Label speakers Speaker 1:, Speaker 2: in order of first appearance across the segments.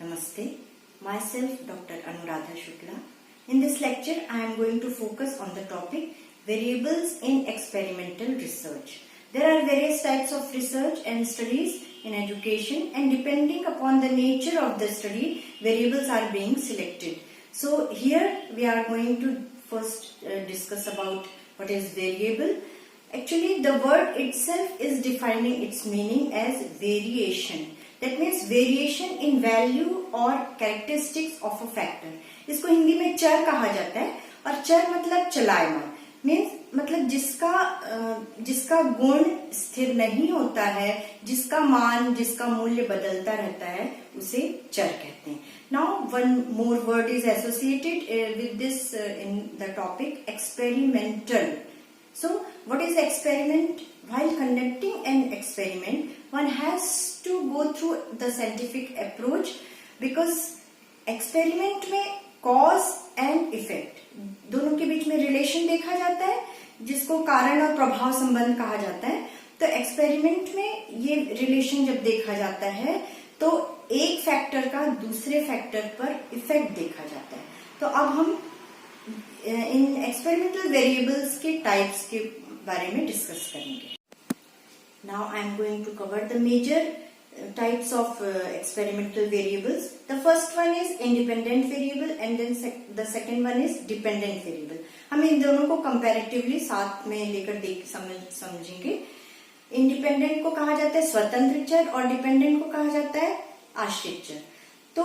Speaker 1: Namaste. Myself Dr. Anuradha Shukla. In this lecture, I am going to focus on the topic variables in experimental research. There are various types of research and studies in education, and depending upon the nature of the study, variables are being selected. So here we are going to first discuss about what is variable. Actually, the word itself is defining its meaning as variation. That means variation in value or characteristics of a factor. इसको हिंदी में चर कहा जाता है, और चर मतलब चलायमान, मीन्स मतलब जिसका गुण स्थिर नहीं होता है, जिसका मान, जिसका मूल्य बदलता रहता है, उसे चर कहते हैं. Now one more word is associated with this in the topic experimental. So what is experiment? While conducting an experiment, one has to go through the scientific approach, because experiment में cause and effect दोनों के बीच में relation देखा जाता है, जिसको कारण और प्रभाव संबंध कहा जाता है. तो एक्सपेरिमेंट में ये रिलेशन जब देखा जाता है तो एक फैक्टर का दूसरे फैक्टर पर इफेक्ट देखा जाता है. तो अब हम इन एक्सपेरिमेंटल वेरिएबल्स के टाइप्स के बारे में डिस्कस करेंगे. Now I am going to cover the major types of experimental variables. The first one is independent variable and then the second one is dependent variable. हम इन दोनों को comparatively साथ में लेकर समझेंगे. इंडिपेंडेंट को कहा जाता है स्वतंत्र चर और डिपेंडेंट को कहा जाता है आश्रित चर. तो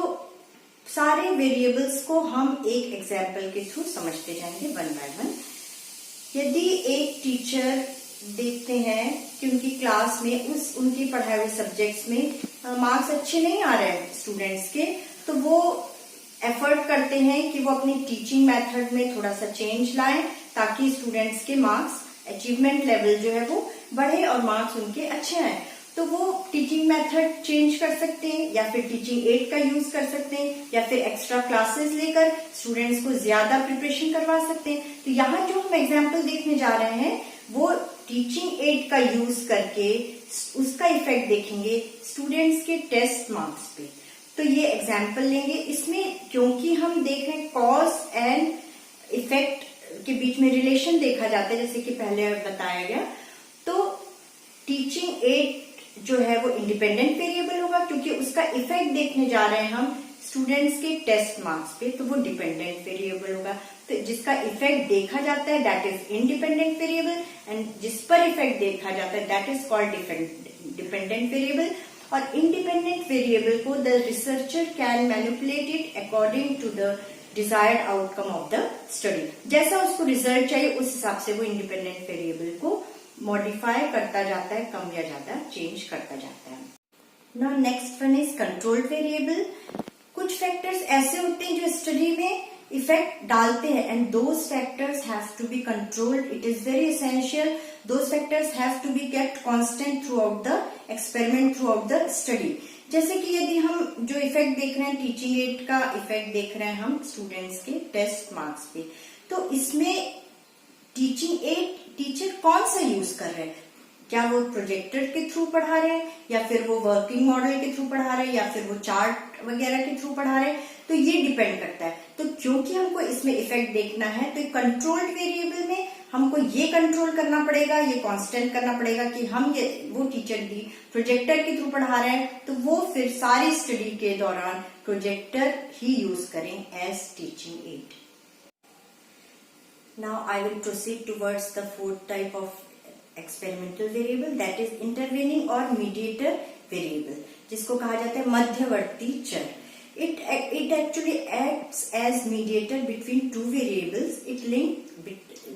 Speaker 1: सारे वेरिएबल्स को हम एक एग्जाम्पल के थ्रू समझते जाएंगे वन बाय वन. यदि एक टीचर देखते हैं कि उनकी क्लास में उनके पढ़ाए हुए सब्जेक्ट्स में मार्क्स अच्छे नहीं आ रहे हैं स्टूडेंट्स के, तो वो एफर्ट करते हैं कि वो अपनी टीचिंग मेथड में थोड़ा सा चेंज लाएं ताकि स्टूडेंट्स के मार्क्स अचीवमेंट लेवल जो है वो बढ़े और मार्क्स उनके अच्छे आए. तो वो टीचिंग मेथड चेंज कर सकते हैं, या फिर टीचिंग एड का यूज कर सकते हैं, या फिर एक्स्ट्रा क्लासेस लेकर स्टूडेंट्स को ज्यादा प्रिपरेशन करवा सकते हैं. तो यहाँ जो हम एग्जाम्पल देखने जा रहे हैं वो टीचिंग एड का यूज करके उसका इफेक्ट देखेंगे स्टूडेंट्स के टेस्ट मार्क्स पे. तो ये एग्जाम्पल लेंगे. इसमें क्योंकि हम देख रहे हैं कॉज एंड इफेक्ट के बीच में रिलेशन देखा जाता है, जैसे कि पहले बताया गया, तो टीचिंग एड जो है वो इंडिपेंडेंट वेरिएबल होगा क्योंकि उसका इफेक्ट देखने जा रहे हैं हम स्टूडेंट्स के टेस्ट मार्क्स पे, तो वो डिपेंडेंट वेरिएबल होगा. तो जिसका इफेक्ट देखा जाता है that is independent variable, and जिस पर इफेक्ट देखा जाता है that is called dependent variable. और इंडिपेंडेंट वेरिएबल को the researcher can manipulate it according to the desired outcome of the study. जैसा उसको रिजल्ट चाहिए उस हिसाब से वो इंडिपेंडेंट वेरिएबल को मॉडिफाई करता जाता है, कम या ज्यादा चेंज करता जाता है. Now next one is controlled variable. कुछ फैक्टर्स ऐसे होते हैं जो स्टडी में इफेक्ट डालते हैं, and those factors have to be controlled. It is very essential. Those factors have to be kept constant throughout the experiment, throughout the study. जैसे कि यदि हम जो इफेक्ट देख रहे हैं टीचिंग एड का इफेक्ट देख रहे हैं हम स्टूडेंट्स के टेस्ट मार्क्स पे, तो इसमें टीचिंग एड टीचर कौन सा यूज कर रहे हैं? क्या वो प्रोजेक्टर के थ्रू पढ़ा रहे हैं, या फिर वो वर्किंग मॉडल के थ्रू पढ़ा रहे हैं, या फिर वो चार्ट वगैरह के थ्रू पढ़ा रहे हैं? तो ये डिपेंड करता है. तो क्योंकि हमको इसमें इफेक्ट देखना है तो कंट्रोल्ड वेरिएबल में हमको ये कंट्रोल करना पड़ेगा, ये कांस्टेंट करना पड़ेगा कि हम वो टीचर भी प्रोजेक्टर के थ्रू पढ़ा रहे हैं तो वो फिर सारी स्टडी के दौरान प्रोजेक्टर ही यूज करें as teaching aid. Now I will proceed towards the fourth type of experimental variable, that is intervening or mediator variable, जिसको कहा जाता है मध्यवर्ती चर. It actually acts as mediator between two variables. It links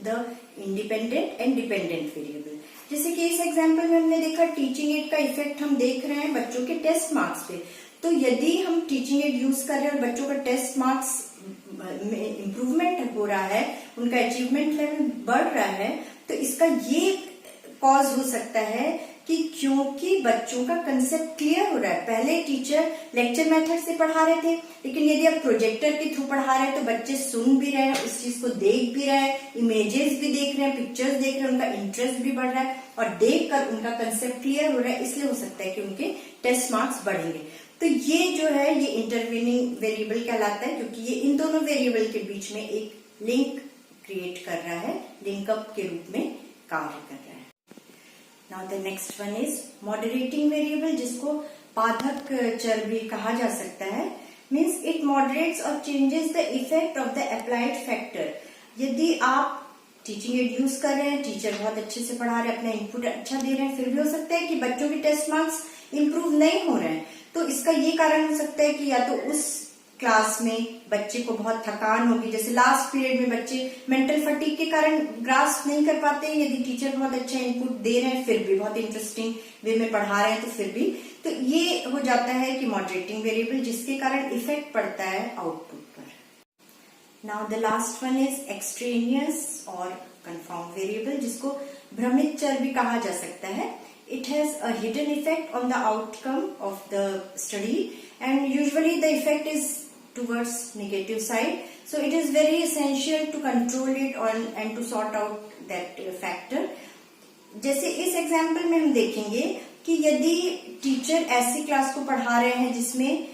Speaker 1: the independent and dependent variable. जैसे कि इस example में हमने देखा टीचिंग एड का इफेक्ट हम देख रहे हैं बच्चों के टेस्ट मार्क्स पे. तो यदि हम टीचिंग एड यूज कर रहे हैं और बच्चों का टेस्ट मार्क्स में इम्प्रूवमेंट हो रहा है, उनका अचीवमेंट लेवल बढ़ रहा है, तो इसका ये कॉज हो सकता है कि क्योंकि बच्चों का कंसेप्ट क्लियर हो रहा है. पहले टीचर लेक्चर मेथड से पढ़ा रहे थे, लेकिन यदि आप प्रोजेक्टर के थ्रू पढ़ा रहे हैं तो बच्चे सुन भी रहे हैं, उस चीज को देख भी रहे हैं, इमेजेस भी देख रहे हैं, पिक्चर्स देख रहे हैं, उनका इंटरेस्ट भी बढ़ रहा है और देखकर उनका कंसेप्ट क्लियर हो रहा है. इसलिए हो सकता है कि उनके टेस्ट मार्क्स बढ़ेंगे. तो ये जो है ये इंटरवीनिंग वेरिएबल कहलाता है, क्योंकि ये इन दोनों वेरिएबल के बीच में एक लिंक क्रिएट कर रहा है, लिंकअप के रूप में कार्य कर रहा है। Now the next one is moderating variable, जिसको बाधक चर भी कहा जा सकता है। मीन्स इट मॉडरेट्स और changes the effect of the applied factor. यदि आप टीचिंग एड यूज कर रहे हैं, टीचर बहुत अच्छे से पढ़ा रहे हैं, अपना इनपुट अच्छा दे रहे हैं, फिर भी हो सकता है कि बच्चों के टेस्ट मार्क्स इंप्रूव नहीं हो रहे हैं, तो इसका ये कारण हो सकता है कि या तो उस क्लास में बच्चे को बहुत थकान होगी, जैसे लास्ट पीरियड में बच्चे मेंटल फटीग के कारण ग्रास्प नहीं कर पाते हैं। यदि टीचर बहुत अच्छा इनपुट दे रहे हैं, फिर भी बहुत इंटरेस्टिंग वे में पढ़ा रहे हैं, तो फिर भी तो ये हो जाता है कि मॉडरेटिंग वेरिएबल, जिसके कारण इफेक्ट पड़ता है आउटपुट पर। Now the last one is extraneous और कंफाउंड वेरिएबल, जिसको भ्रमित चर भी कहा जा सकता है। It has a hidden effect on the outcome of the study, and usually the effect is towards negative side. So it is very essential to control it and to sort out that factor. जैसे इस example में हम देखेंगे कि यदि teacher ऐसी class को पढ़ा रहे हैं जिसमें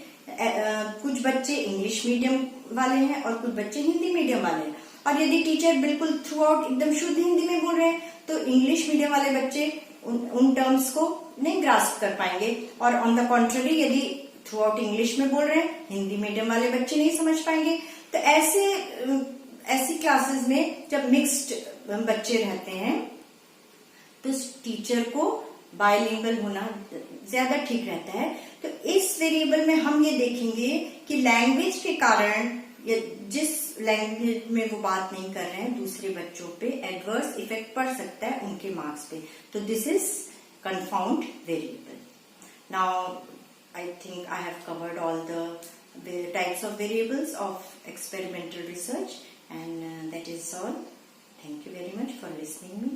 Speaker 1: कुछ बच्चे इंग्लिश मीडियम वाले हैं और कुछ बच्चे हिंदी मीडियम वाले हैं, और यदि टीचर बिल्कुल थ्रू आउट एकदम शुद्ध हिंदी में बोल रहे हैं, तो इंग्लिश मीडियम वाले बच्चे उन टर्म्स को नहीं ग्रास्प कर पाएंगे, और ऑन द कॉन्ट्ररी यदि थ्रू आउट इंग्लिश में बोल रहे हैं, हिंदी मीडियम वाले बच्चे नहीं समझ पाएंगे। तो ऐसी क्लासेस में जब मिक्स्ड बच्चे रहते हैं तो टीचर को बायलिंगुअल होना ज्यादा ठीक रहता है। तो इस वेरिएबल में हम ये देखेंगे कि लैंग्वेज के कारण या जिस लैंग्वेज में वो बात नहीं कर रहे हैं, दूसरे बच्चों पे एडवर्स इफेक्ट पड़ सकता है उनके मार्क्स पे। तो this is confound variable. Now I think I have covered all the types of variables of experimental research, and that is all. Thank you very much for listening me.